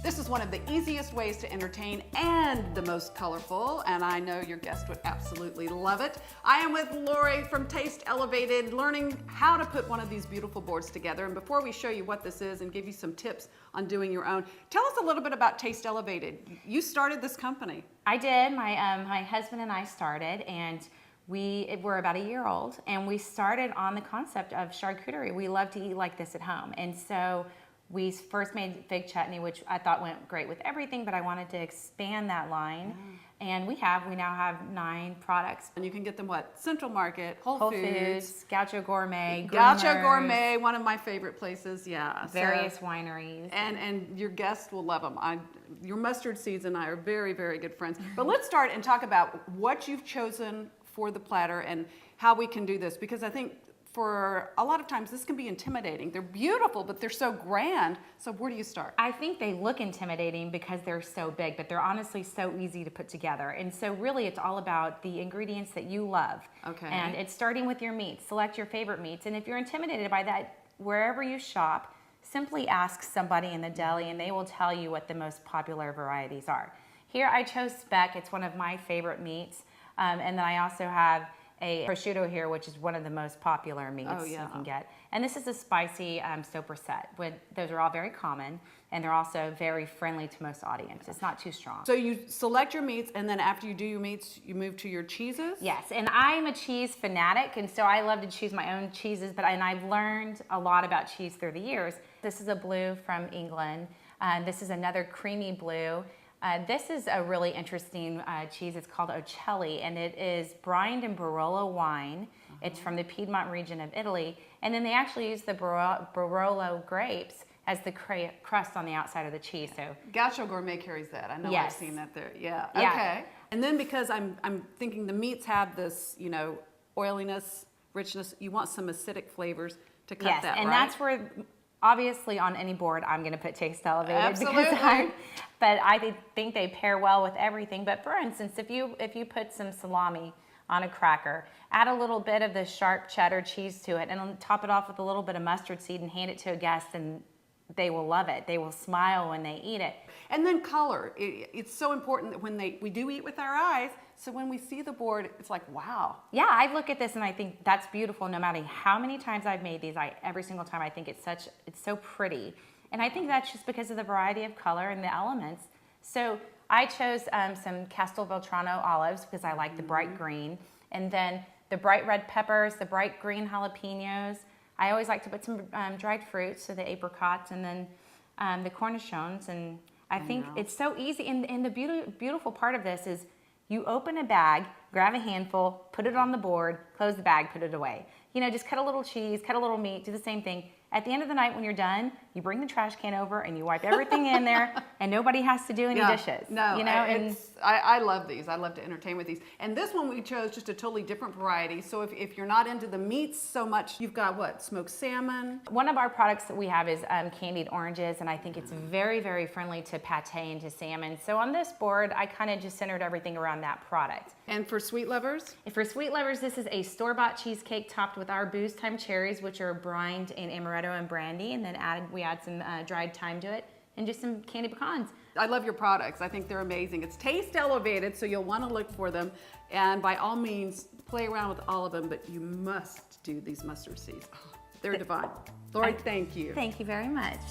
This is one of the easiest ways to entertain and the most colorful, and I know your guest would absolutely love it. I am with Lori from Taste Elevated, learning how to put one of these beautiful boards together. And before we show you what this is and give you some tips on doing your own, tell us a little bit about Taste Elevated. You started this company. I did. My husband and I started, and we're about a year old, and we started on the concept of charcuterie. We love to eat like this at home, and so we first made fig chutney, which I thought went great with everything, but I wanted to expand that line. And we now have 9 products. And you can get them what? Central Market, Whole Foods, Gaucho Gourmet, Gaucho Gourmet, one of my favorite places, yeah. Various wineries. And your guests will love them. Your mustard seeds and I are very, very good friends. But let's start and talk about what you've chosen for the platter and how we can do this, because I think for a lot of times this can be intimidating. They're beautiful, but they're so grand. So where do you start? I think they look intimidating because they're so big, but they're honestly so easy to put together. And so really it's all about the ingredients that you love. Okay. And it's starting with your meats. Select your favorite meats. And if you're intimidated by that, wherever you shop, simply ask somebody in the deli and they will tell you what the most popular varieties are. Here I chose speck. It's one of my favorite meats. And then I also have a prosciutto here, which is one of the most popular meats you can get. And this is a spicy sopressata. Those are all very common, and they're also very friendly to most audiences. It's not too strong. So you select your meats, and then after you do your meats, you move to your cheeses? Yes, and I'm a cheese fanatic, and so I love to choose my own cheeses, and I've learned a lot about cheese through the years. This is a blue from England. This is another creamy blue. This is a really interesting cheese. It's called Ocelli, and it is brined in Barolo wine. It's from the Piedmont region of Italy. And then they actually use the Barolo grapes as the crust on the outside of the cheese. So Gaucho Gourmet carries that. I know Yes. I've seen that there. Yeah. Yeah. Okay. And then because I'm thinking the meats have this, oiliness, richness, you want some acidic flavors to cut that, right? And that's where, obviously on any board, I'm going to put Taste Elevated. Absolutely. But I think they pair well with everything. But for instance, if you put some salami on a cracker, add a little bit of the sharp cheddar cheese to it, and top it off with a little bit of mustard seed and hand it to a guest, and they will love it. They will smile when they eat it. And then color. It's so important that when we do eat with our eyes, so when we see the board, it's like, wow. Yeah, I look at this and I think that's beautiful. No matter how many times I've made these, every single time I think it's so pretty. And I think that's just because of the variety of color and the elements. So I chose some Castelvetrano olives because I like the bright green. And then the bright red peppers, the bright green jalapenos. I always like to put some dried fruits, so the apricots, and then the cornichons. And I think it's so easy. And the beautiful part of this is you open a bag, grab a handful, put it on the board, close the bag, put it away. Just cut a little cheese, cut a little meat, do the same thing. At the end of the night when you're done, you bring the trash can over and you wipe everything in there, and nobody has to do any dishes. No, I love these. I love to entertain with these. And this one we chose just a totally different variety. So if you're not into the meats so much, you've got what? Smoked salmon? One of our products that we have is candied oranges, and I think it's very, very friendly to pate and to salmon. So on this board, I kind of just centered everything around that product. And for sweet lovers? For sweet lovers, this is a store-bought cheesecake topped with our booze time cherries, which are brined in amaretto and brandy, and then we add some dried thyme to it, and just some candied pecans. I love your products. I think they're amazing. It's Taste Elevated, so you'll want to look for them. And by all means, play around with all of them, but you must do these mustard seeds. Oh, they're divine. Lori, thank you. Thank you very much.